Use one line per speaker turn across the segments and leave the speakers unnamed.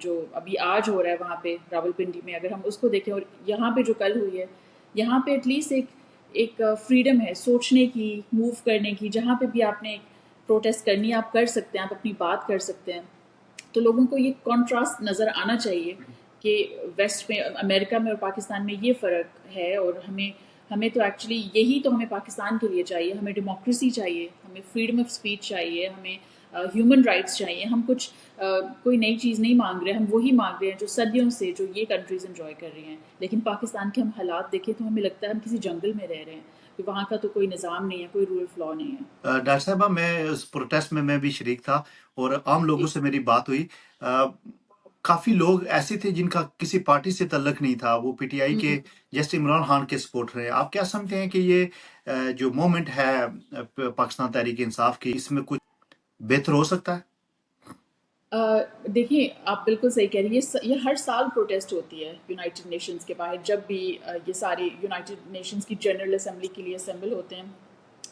جو ابھی آج ہو رہا ہے وہاں پہ راولپنڈی میں، اگر ہم اس کو دیکھیں اور یہاں پہ جو کل ہوئی ہے، یہاں پہ ایٹ لیسٹ ایک فریڈم ہے سوچنے کی، موو کرنے کی، جہاں پہ بھی آپ نے پروٹیسٹ کرنی ہے آپ کر سکتے ہیں، آپ اپنی بات کر سکتے ہیں. تو لوگوں کو یہ کانٹراسٹ نظر آنا چاہیے کہ ویسٹ میں، امریکہ میں اور پاکستان میں یہ فرق ہے، اور ہمیں تو ایکچولی یہی تو ہمیں پاکستان کے لیے چاہیے. ہمیں ڈیموکریسی چاہیے، ہمیں فریڈم آف اسپیچ چاہیے، ہمیں ہیومن رائٹس چاہیے. ہم کچھ کوئی نئی چیز نہیں مانگ رہے، ہم وہی مانگ رہے ہیں جو صدیوں سے جو یہ کنٹریز انجوائے کر رہی ہیں. لیکن پاکستان کے ہم حالات دیکھیں تو ہمیں لگتا ہے ہم کسی جنگل میں رہ رہے ہیں، کہ وہاں کا تو کوئی نظام نہیں ہے، کوئی رول آف لا نہیں ہے.
ڈاکٹر صاحبہ، میں اس پروٹیسٹ میں بھی شریک تھا اور عام لوگوں
جی
سے میری بات ہوئی. کافی لوگ ایسے تھے جن کا کسی پارٹی سے تعلق نہیں تھا، وہ پی ٹی آئی کے جیسے عمران خان کے سپورٹر ہیں. آپ کیا سمجھتے ہیں کہ یہ جو مومنٹ ہے پاکستان تحریک انصاف کی، اس میں کچھ بہتر ہو سکتا ہے؟
دیکھیے آپ بالکل صحیح کہہ رہی ہیں، یہ ہر سال پروٹیسٹ ہوتی ہے یونائٹڈ نیشنز کے باہر. جب بھی یہ سارے یونائٹڈ نیشنز کی جنرل اسمبلی کے لیے اسمبل ہوتے ہیں،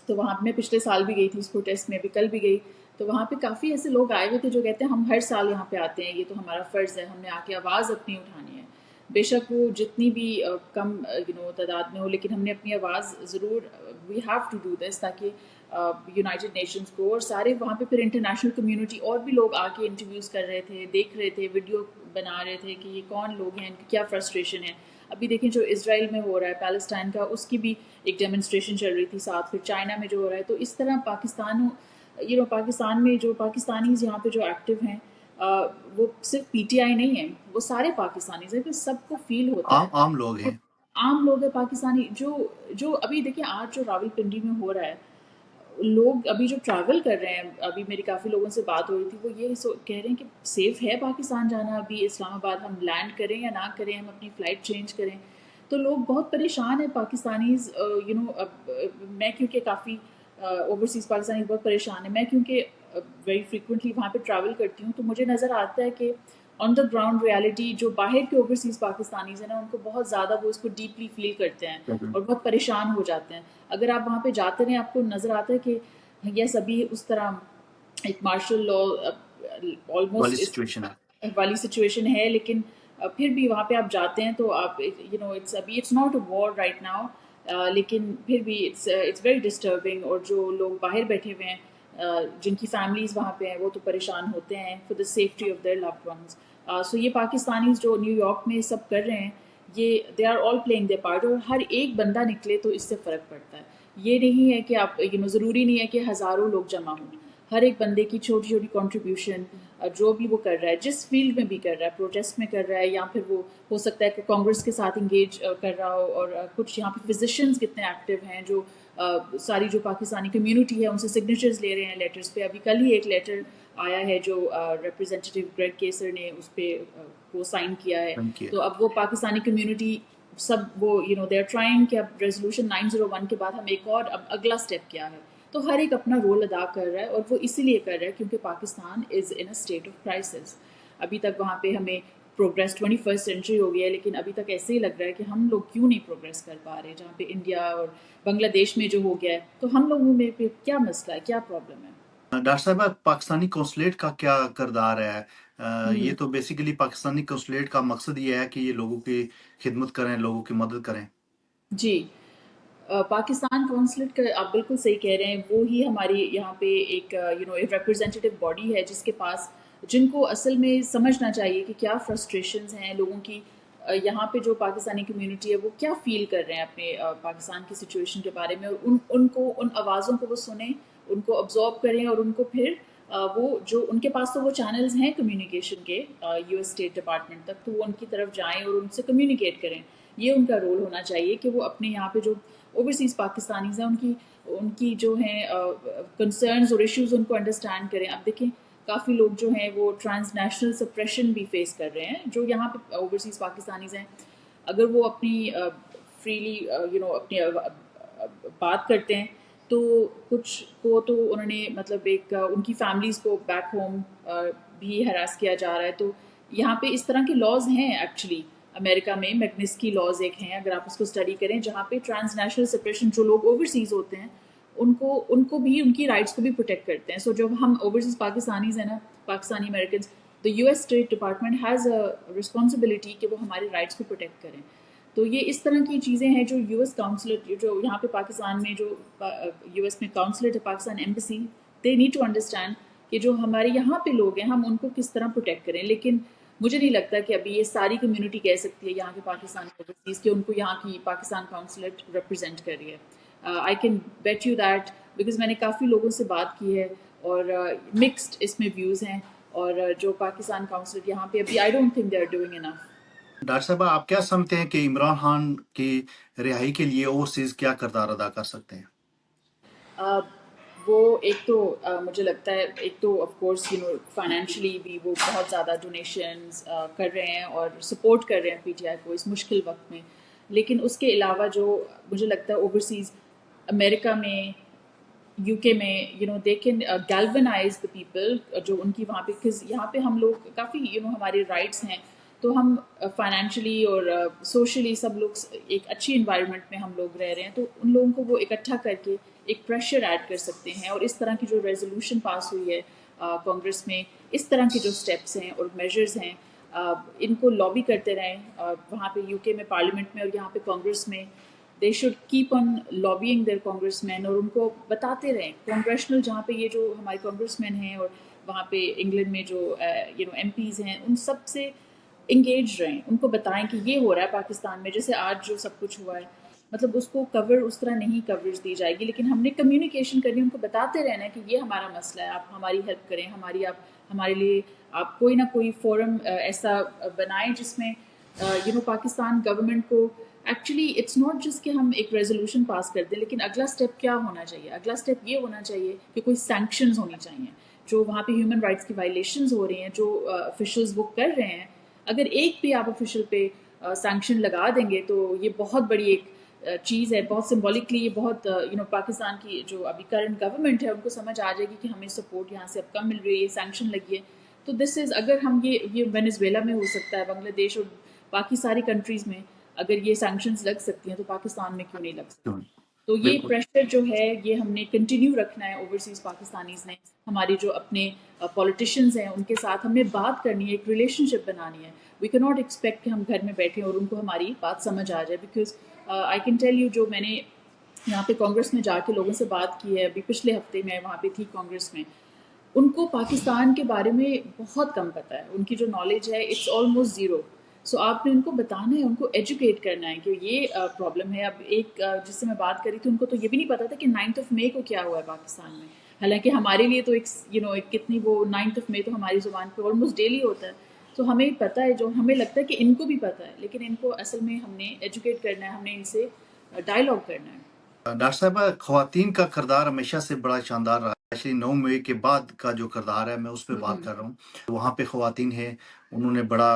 تو وہاں پہ میں پچھلے سال بھی گئی تھی اس پروٹیسٹ میں، بھی کل بھی گئی. تو وہاں پہ کافی ایسے لوگ آئے ہوئے تھے جو کہتے ہیں ہم ہر سال یہاں پہ آتے ہیں، یہ تو ہمارا فرض ہے، ہم نے آ کے آواز اپنی اٹھانی ہے. بے شک وہ جتنی بھی کم تعداد میں ہو، لیکن ہم نے اپنی آواز ضرور، we have to do this, تاکہ یونائٹڈ نیشنز کو اور سارے وہاں پہ پھر انٹرنیشنل کمیونٹی اور بھی لوگ آ کے انٹرویوز کر رہے تھے، دیکھ رہے تھے، ویڈیو بنا رہے تھے کہ یہ کون لوگ ہیں، ان کی کیا فرسٹریشن ہے. ابھی دیکھیں جو اسرائیل میں ہو رہا ہے پیلسٹائن کا، اس کی بھی ایک ڈیمونسٹریشن چل رہی تھی ساتھ، پھر چائنا میں جو ہو رہا ہے. تو اس طرح پاکستان میں جو پاکستانیز یہاں پہ جو ایکٹیو ہیں، وہ صرف پی ٹی آئی نہیں ہیں، وہ سارے پاکستانیز ہیں، کہ سب کو فیل ہوتا ہے.
عام لوگ ہیں.
عام لوگ ہیں پاکستانی جو ابھی دیکھیں آج جو راولپنڈی میں ہو رہا ہے، لوگ ابھی جو ٹریول کر رہے ہیں، ابھی میری کافی لوگوں سے بات ہو رہی تھی، وہ یہ کہہ رہے ہیں کہ سیف ہے پاکستان جانا، ابھی اسلام آباد ہم لینڈ کریں یا نہ کریں، ہم اپنی فلائٹ چینج کریں. تو لوگ بہت پریشان ہیں پاکستانیز. میں کیونکہ کافی اوورسیز پاکستانی بہت پریشان ہیں، میں کیونکہ ویری فریکوینٹلی وہاں پہ ٹریول کرتی ہوں، تو مجھے نظر آتا ہے کہ آن دا گراؤنڈ ریالٹی جو باہر کے اوورسیز پاکستانیز ہیں نا، ان کو بہت زیادہ وہ اس کو ڈیپلی فیل کرتے ہیں اور بہت پریشان ہو جاتے ہیں. اگر آپ وہاں پہ جاتے رہیں آپ کو نظر آتا ہے کہ یس ابھی اس طرح ایک مارشل لا
والی
آلموسٹ
سچویشن ہے.
والی سچویشن ہے، لیکن پھر بھی وہاں پہ آپ جاتے ہیں تو آپ it's not a war right now, لیکن پھر بھی اٹس ویری ڈسٹربنگ. اور جو لوگ باہر بیٹھے ہوئے ہیں، جن کی فیملیز وہاں پہ ہیں، وہ تو پریشان ہوتے ہیں for the safety of their loved ones. So یہ پاکستانیز جو نیو یارک میں سب کر رہے ہیں، یہ they are all playing their part, اور ہر ایک بندہ نکلے تو اس سے فرق پڑتا ہے. یہ نہیں ہے کہ آپ ضروری نہیں ہے کہ ہزاروں لوگ جمع ہوں. ہر ایک بندے کی چھوٹی چھوٹی کنٹریبیوشن، جو بھی وہ کر رہا ہے، جس فیلڈ میں بھی کر رہا ہے، پروٹیسٹ میں کر رہا ہے، یا پھر وہ ہو سکتا ہے کہ کانگریس کے ساتھ انگیج کر رہا ہو. اور کچھ یہاں پہ فزیشینز کتنے ایکٹیو ہیں جو ساری جو پاکستانی کمیونٹی ہے ان سے سگنیچرز لے رہے ہیں لیٹرز پہ. ابھی کل ہی ایک لیٹر آیا ہے جو ریپرزینٹیو گریگ کیسر نے اس پہ وہ سائن کیا ہے. تو اب وہ پاکستانی کمیونٹی سب وہ دے آر ٹرائنگ کہ اب ریزولوشن 901 کے بعد ہم ایک اور اب اگلا اسٹیپ کیا ہے. تو ہر ایک اپنا رول ادا کر رہا ہے، اور وہ اسی لیے کر رہا ہے کیونکہ پاکستان از ان اے اسٹیٹ آف کرائسس. ابھی تک وہاں پہ ہمیں پروگریس 21 سینچری ہو گیا ہے، لیکن ابھی تک ایسے ہی لگ رہا ہے کہ ہم لوگ کیوں نہیں پروگریس کر پا رہے. جہاں پہ انڈیا اور بنگلہ دیش میں جو ہو گیا ہے، تو ہم لوگوں میں پھر کیا مسئلہ ہے، کیا پرابلم ہے؟
ڈاکٹر صاحبہ، پاکستانی قونصلیٹ کا کیا کردار ہے؟ یہ تو بیسیکلی پاکستانی قونصلیٹ کا مقصد یہ ہے کہ یہ لوگوں کی خدمت کریں، لوگوں کی مدد کریں.
جی، پاکستان کونسلیٹ کا آپ بالکل صحیح کہہ رہے ہیں. وہ ہی ہماری یہاں پہ ایک ایک ریپرزینٹیو باڈی ہے جس کے پاس، جن کو اصل میں سمجھنا چاہیے کہ کیا فرسٹریشنز ہیں لوگوں کی. یہاں پہ جو پاکستانی کمیونٹی ہے وہ کیا فیل کر رہے ہیں اپنے پاکستان کی سچویشن کے بارے میں، اور ان آوازوں کو وہ سنیں، ان کو ابزارو کریں، اور ان کو پھر وہ جو ان کے پاس تو وہ چینلز ہیں کمیونیکیشن کے یو ایس اسٹیٹ ڈپارٹمنٹ تک، تو وہ ان کی طرف جائیں اور ان سے کمیونیکیٹ کریں. یہ ان کا رول ہونا چاہیے کہ وہ اپنے یہاں پہ جو اوورسیز پاکستانیز ہیں ان کی جو ہیں کنسرنز اور ایشوز ان کو انڈرسٹینڈ کریں. اب دیکھیں کافی لوگ جو ہیں وہ ٹرانس نیشنل سپریشن بھی فیس کر رہے ہیں جو یہاں پہ اوورسیز پاکستانیز ہیں. اگر وہ اپنی فریلی اپنی بات کرتے ہیں تو کچھ کو تو انہوں نے مطلب ایک ان کی فیملیز کو بیک ہوم بھی ہراس کیا جا رہا ہے. تو یہاں پہ اس طرح کے لاز ہیں ایکچولی. امریکہ میں میگنسکی لاز ایک ہیں، اگر آپ اس کو اسٹڈی کریں، جہاں پہ ٹرانس نیشنل سپریشن جو لوگ اوورسیز ہوتے ہیں ان کو بھی ان کی رائٹس کو بھی پروٹیکٹ کرتے ہیں. سو جب ہم اوورسیز پاکستانیز ہیں نا، Pakistani Americans, the US State Department has a responsibility کہ وہ ہمارے رائٹس کو پروٹیکٹ کریں. تو یہ اس طرح کی چیزیں ہیں جو یو ایس کاؤنسلیٹ جو یہاں پہ پاکستان میں جو یو ایس میں کاؤنسلیٹ ہے Pakistan embassy they need to understand کہ جو ہمارے یہاں پہ لوگ ہیں ہم ان کو کس طرح پروٹیکٹ کریں. لیکن مجھے نہیں لگتا کہ ابھی یہ ساری کمیونٹی کہہ سکتی ہے یہاں کے پاکستان اوورسیز کہ ان کو یہاں کی پاکستان کاؤنسلیٹ ریپرزینٹ کر رہی ہے. I can bet you that because میں نے کافی لوگوں سے بات کی ہے اور مکسڈ اس میں ویوز ہیں, اور جو پاکستان کاؤنسلیٹ یہاں پہ ابھی I don't think they are doing enough.
Doctor صاحبہ آپ کیا سمجھتے ہیں کہ عمران خان کی رہائی کے لیے اوورسیز کیا کردار ادا کر سکتے ہیں؟
وہ ایک تو مجھے لگتا ہے ایک تو آف کورس فائنینشلی بھی وہ بہت زیادہ ڈونیشنز کر رہے ہیں اور سپورٹ کر رہے ہیں پی ٹی آئی کو اس مشکل وقت میں. لیکن اس کے علاوہ جو مجھے لگتا ہے اوورسیز امریکہ میں یو کے میں they can galvanise the people جو ان کی وہاں پہ یہاں پہ ہم لوگ کافی ہمارے رائٹس ہیں تو ہم فائنینشلی اور سوشلی سب لوگ ایک اچھی انوائرمنٹ میں ہم لوگ رہ رہے ہیں, تو ان لوگوں کو وہ اکٹھا کر کے ایک پریشر ایڈ کر سکتے ہیں. اور اس طرح کی جو ریزولوشن پاس ہوئی ہے کانگریس میں, اس طرح کے جو اسٹیپس ہیں اور میجرز ہیں ان کو لابی کرتے رہیں وہاں پہ یو کے میں پارلیمنٹ میں اور یہاں پہ کانگریس میں. They should keep on lobbying their congressmen اور ان کو بتاتے رہیں کانگریشنل جہاں پہ یہ جو ہمارے کانگریس مین ہیں اور وہاں پہ انگلینڈ میں جو ایم پیز ہیں ان سب سے انگیج رہیں, ان کو بتائیں کہ یہ ہو رہا ہے پاکستان میں. جیسے آج جو سب کچھ ہوا ہے مطلب اس کو کور اس طرح نہیں کوریج دی جائے گی, لیکن ہم نے کمیونیکیشن کرنی, ان کو بتاتے رہنا ہے کہ یہ ہمارا مسئلہ ہے, آپ ہماری ہیلپ کریں, آپ ہمارے لیے آپ کوئی نہ کوئی فورم ایسا بنائیں جس میں پاکستان گورنمنٹ کو ایکچولی اٹس ناٹ جسٹ کہ ہم ایک ریزولوشن پاس کر دیں, لیکن اگلا اسٹیپ کیا ہونا چاہیے. اگلا اسٹیپ یہ ہونا چاہیے کہ کوئی سینکشنز ہونی چاہیے. جو وہاں پہ ہیومن رائٹس کی وائلیشنز ہو رہی ہیں جو آفیشلز وہ کر رہے ہیں, اگر ایک بھی آپ آفیشل پہ سینکشن لگا دیں گے تو یہ بہت بڑی ایک چیز ہے, بہت سمبولکلی یہ بہت پاکستان کی جو ابھی کرنٹ گورنمنٹ ہے ان کو سمجھ آ جائے گی کہ ہمیں سپورٹ یہاں سے اب کم مل رہی ہے, سینکشن لگی ہے. تو دس از اگر ہم یہ وینیزویلا میں ہو سکتا ہے, بنگلہ دیش اور باقی ساری کنٹریز میں اگر یہ سینکشنز لگ سکتی ہیں تو پاکستان میں کیوں نہیں لگ سکتی. تو یہ
بالکل
پریشر جو ہے یہ ہم نے کنٹینیو رکھنا ہے. اوورسیز پاکستانیز نے ہماری جو اپنے پولیٹیشینز ہیں ان کے ساتھ ہمیں بات کرنی ہے, ایک ریلیشن شپ بنانی ہے. وی کی ناٹ ایکسپیکٹ کہ ہم گھر میں بیٹھیں اور ان کو ہماری بات سمجھ آ جائے, because I can tell you جو میں نے یہاں پہ کانگریس میں جا کے لوگوں سے بات کی ہے, ابھی پچھلے ہفتے میں وہاں پہ تھی کانگریس میں, ان کو پاکستان کے بارے میں بہت کم پتہ ہے, ان کی جو نالج ہے اٹس آلموسٹ زیرو. سو آپ نے ان کو بتانا ہے, ان کو ایجوکیٹ کرنا ہے کہ یہ پرابلم ہے. اب ایک جس سے میں بات کری تھی ان کو تو یہ بھی نہیں پتا تھا کہ 9 مئی کو کیا ہوا ہے پاکستان میں, حالانکہ ہمارے لیے تو ایک کتنی وہ 9 مئی تو ہماری زبان پہ آلموسٹ ڈیلی ہوتا ہے. تو ہمیں پتہ ہے, جو ہمیں لگتا ہے کہ ان کو بھی پتہ ہے, لیکن ان کو اصل میں ہم نے ایجوکیٹ کرنا ہے, ہم نے ان سے ڈائلاگ کرنا ہے.
ڈاکٹر صاحبہ خواتین کا کردار ہمیشہ سے بڑا شاندار رہا ہے, اسپیشلی 9 مئی کے بعد کا جو کردار ہے میں اس پہ بات کر رہا ہوں. وہاں پہ خواتین ہیں, انہوں نے بڑا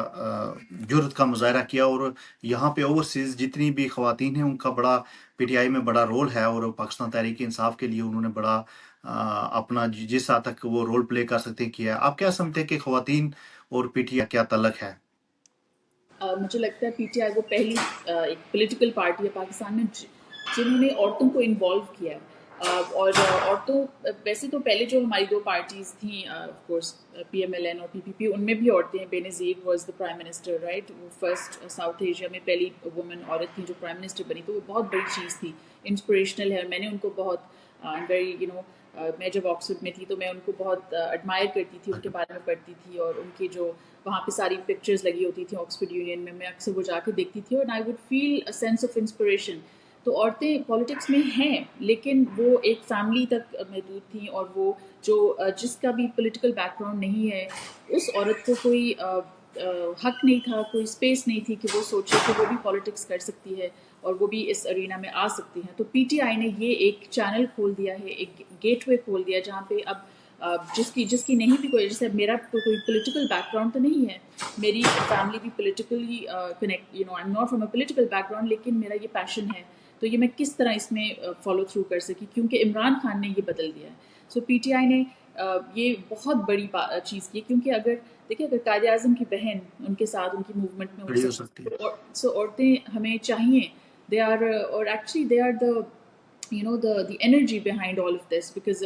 جرأت کا مظاہرہ کیا, اور یہاں پہ اوورسیز جتنی بھی خواتین ہیں ان کا بڑا پی ٹی آئی میں بڑا رول ہے, اور پاکستان تحریک انصاف کے لیے انہوں نے بڑا اپنا جس حد تک وہ رول پلے کر سکتے ہیں کیا ہے. آپ کیا سمجھتے ہیں کہ خواتین اور پی ٹی آئی کیا تعلق ہے؟
مجھے لگتا ہے پی ٹی آئی وہ پہلی ایک پولیٹیکل پارٹی ہے پاکستان میں جنہوں نے عورتوں کو انوالو کیا ہے. اور عورتوں ویسے تو پہلے جو ہماری دو پارٹیز تھیں of course P M L N اور پی پی پی, ان میں بھی عورتیں ہیں. Benazir was the prime minister right, وہ فرسٹ ساؤتھ ایشیا میں پہلی وومن عورت تھی جو پرائم منسٹر بنی, تو وہ بہت بڑی چیز تھی, انسپریشنل ہے. میں نے ان کو بہت ویری میں جب آکسفورڈ میں تھی تو میں ان کو بہت ایڈمائر کرتی تھی, ان کے بارے میں پڑھتی تھی, اور ان کی جو وہاں پہ ساری پکچرز لگی ہوتی تھیں آکسفورڈ یونین میں اکثر وہ جا کے دیکھتی تھی, اور I would feel a sense of inspiration. تو عورتیں پالیٹکس میں ہیں لیکن وہ ایک فیملی تک محدود تھیں, اور وہ جو جس کا بھی پولیٹیکل بیک گراؤنڈ نہیں ہے اس عورت کو کوئی حق نہیں تھا, کوئی اسپیس نہیں تھی کہ وہ سوچے کہ وہ بھی پالیٹکس کر سکتی ہے اور وہ بھی اس ارینا میں آ سکتی ہیں. تو پی ٹی آئی نے یہ ایک چینل کھول دیا ہے, ایک گیٹ وے کھول دیا جہاں پہ اب جس کی نہیں بھی کوئی, جیسے میرا کوئی پولیٹیکل بیک گراؤنڈ تو نہیں ہے, میری فیملی بھی politically connect I am not from a political back ground, لیکن میرا یہ پیشن ہے, تو یہ میں کس طرح اس میں فالو تھرو کر سکی, کیونکہ عمران خان نے یہ بدل دیا ہے. سو پی ٹی آئی نے یہ بہت بڑی چیز کی, کیونکہ اگر دیکھیں اگر قائد اعظم کی بہن ان کے ساتھ ان کی موومنٹ میں
کھڑی
ہو
ہو سکتی ہے.
سکتی, سو عورتیں ہمیں چاہیے, دے آر, اور actually they are the the energy behind all of this, because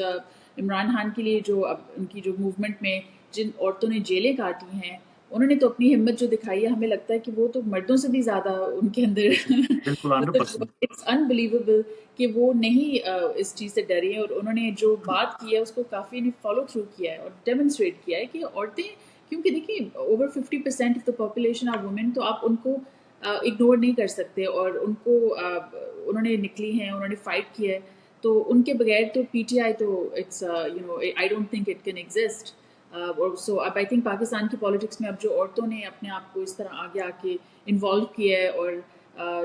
Imran Khan کے لیے جو اب ان کی جو موومنٹ میں جن عورتوں نے جیلیں کاٹی ہیں انہوں نے تو اپنی ہمت جو دکھائی ہے ہمیں لگتا ہے کہ وہ تو مردوں سے بھی زیادہ ان کے اندر
بالکل 100%.
مطلب اٹس انبلیویبل کہ وہ نہیں اس چیز سے ڈری ہیں، اور انہوں نے جو بات کی ہے اس کو کافی فالو تھرو کیا ہے اور ڈیمونسٹریٹ کیا ہے کہ عورتیں، کیونکہ دیکھیے over 50% of the population are women, تو آپ ان کو اگنور نہیں کر سکتے، اور ان کو انہوں نے نکلی ہیں، انہوں نے فائٹ کیا ہے، تو ان کے بغیر تو پی ٹی آئی تو it's I don't think it can exist. اور سو اب آئی تھنک پاکستان کی پالیٹکس میں اب جو عورتوں نے اپنے آپ کو اس طرح آگے آ کے انوالو کیا ہے اور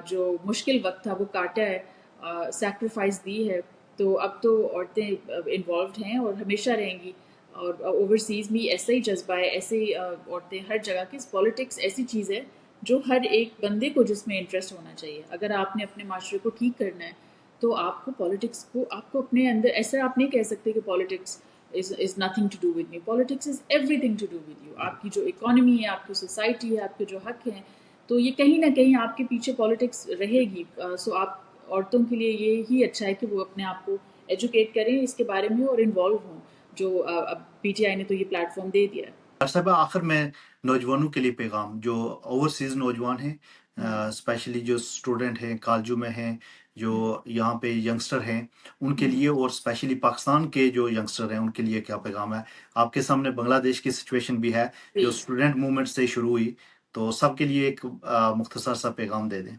جو مشکل وقت تھا وہ کاٹا ہے، سیکریفائس دی ہے، تو اب تو عورتیں انوالوڈ ہیں اور ہمیشہ رہیں گی. اور اوورسیز بھی ایسا ہی جذبہ ہے، ایسے ہی عورتیں ہر جگہ کی. پالیٹکس ایسی چیز ہے جو ہر ایک بندے کو جس میں انٹرسٹ ہونا چاہیے. اگر آپ نے اپنے معاشرے کو ٹھیک کرنا ہے تو آپ کو پالیٹکس کو آپ کو اپنے اندر، ایسا آپ نہیں کہہ سکتے کہ politics is nothing to do with me. Politics is everything to do with you. آپ کی جو اکانومی ہے، آپ کی سوسائٹی ہے، آپ کے جو حق ہیں، تو یہ کہیں نہ کہیں آپ کے پیچھے پالیٹکس رہے گی. سو آپ عورتوں کے لیے یہ ہی اچھا ہے کہ وہ اپنے آپ کو ایجوکیٹ کریں اس کے بارے میں اور انوالو ہوں، جو اب پی ٹی آئی نے تو یہ پلیٹ فارم دے دیا ہے.
ڈاکٹر صاحبہ آخر میں نوجوانوں کے لیے پیغام، جو اوورسیز نوجوان ہیں، اسپیشلی جو اسٹوڈنٹ ہیں، کالجوں میں ہیں، جو یہاں پہ ینگسٹر ہیں، ان کے لیے، اور اسپیشلی پاکستان کے جو ینگسٹر ہیں ان کے لیے کیا پیغام ہے؟ آپ کے سامنے بنگلہ دیش کی سچویشن بھی ہے جو اسٹوڈنٹ موومنٹ سے شروع ہوئی، تو سب کے لیے ایک مختصر سا پیغام دے دیں.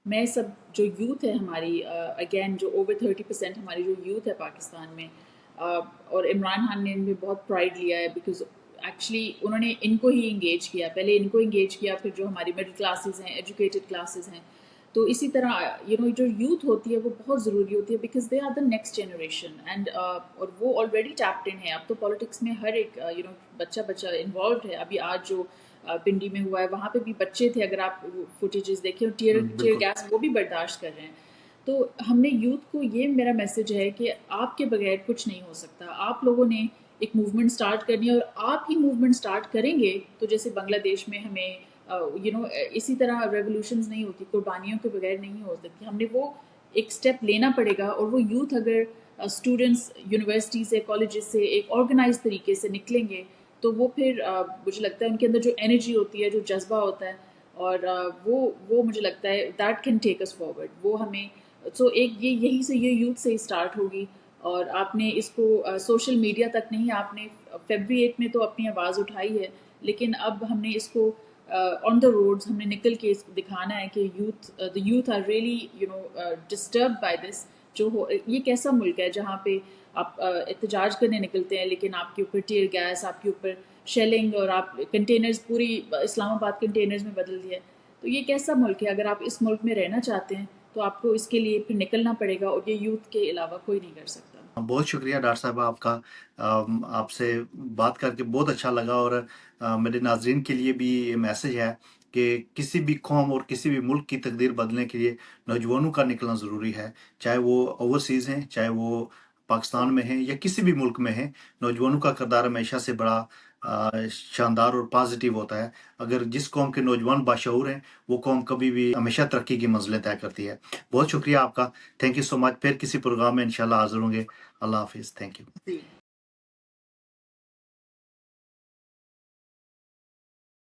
میں سب جو یوتھ ہے ہماری، اگین جو اوور 30% ہماری جو یوتھ ہے پاکستان میں، اور عمران خان نے ان میں بہت پرائڈ لیا ہے، بیکاز ایکچولی انہوں نے ان کو ہی انگیج کیا، پہلے ان کو انگیج کیا، پھر جو ہماری مڈل کلاسز ہیں، ایجوکیٹڈ کلاسز ہیں. تو اسی طرح جو یوتھ ہوتی ہے وہ بہت ضروری ہوتی ہے، because they are the next generation. And اور وہ آلریڈی ٹیپڈ ان ہے. اب تو پالیٹکس میں ہر ایک بچہ انوالوڈ ہے. ابھی آج جو پنڈی میں ہوا ہے وہاں پہ بھی بچے تھے، اگر آپ فوٹیجز دیکھیں، ٹیئر گیس وہ بھی برداشت کر رہے ہیں. تو ہم نے یوتھ کو، یہ میرا میسج ہے کہ آپ کے بغیر کچھ نہیں ہو سکتا. آپ لوگوں نے ایک موومنٹ سٹارٹ کرنی ہے، اور آپ ہی موومنٹ سٹارٹ کریں گے تو جیسے بنگلہ دیش میں ہمیں اسی طرح ریولیوشنز نہیں ہوتی، قربانیوں کے بغیر نہیں ہو سکتی. ہم نے وہ ایک سٹیپ لینا پڑے گا، اور وہ یوتھ اگر اسٹوڈنٹس یونیورسٹی سے، کالجز سے ایک آرگنائز طریقے سے نکلیں گے تو وہ پھر مجھے لگتا ہے ان کے اندر جو انرجی ہوتی ہے، جو جذبہ ہوتا ہے، اور وہ مجھے لگتا ہے that can take us forward. وہ ہمیں سو ایک یہی سے، یہ یوتھ سے ہی اسٹارٹ ہوگی. اور آپ نے اس کو سوشل میڈیا تک نہیں، آپ نے فیبری 8 میں تو اپنی آواز اٹھائی ہے، لیکن اب ہم نے اس کو آن دا روڈز ہم نے نکل کے دکھانا ہے کہ the youth are really disturb by this. یہ کیسا ملک ہے جہاں پہ آپ احتجاج کرنے نکلتے ہیں لیکن آپ کے اوپر ٹیئر گیس، آپ کے اوپر شیلنگ، اور آپ کنٹینرز پوری اسلام آباد کنٹینرز میں بدل دیا ہے. تو یہ کیسا ملک ہے؟ اگر آپ اس ملک میں رہنا چاہتے ہیں تو آپ کو اس کے لیے پھر نکلنا پڑے گا، اور یہ یوتھ کے علاوہ کوئی نہیں کر سکتا.
بہت شکریہ ڈاکٹر صاحبہ آپ کا. آپ سے بات کر کے بہت اچھا لگا، اور میرے ناظرین کے لیے بھی یہ میسج ہے کہ کسی بھی قوم اور کسی بھی ملک کی تقدیر بدلنے کے لیے نوجوانوں کا نکلنا ضروری ہے، چاہے وہ اوورسیز ہیں، چاہے وہ پاکستان میں ہیں یا کسی بھی ملک میں ہیں. نوجوانوں کا کردار ہمیشہ سے بڑا شاندار اور پازیٹیو ہوتا ہے. اگر جس قوم کے نوجوان باشعور ہیں وہ قوم کبھی بھی ہمیشہ ترقی کی منزلیں طے کرتی ہے. بہت شکریہ آپ کا. تھینک یو سو مچ. پھر کسی پروگرام میں انشاءاللہ حاضر ہوں گے. اللہ حافظ. Thank you.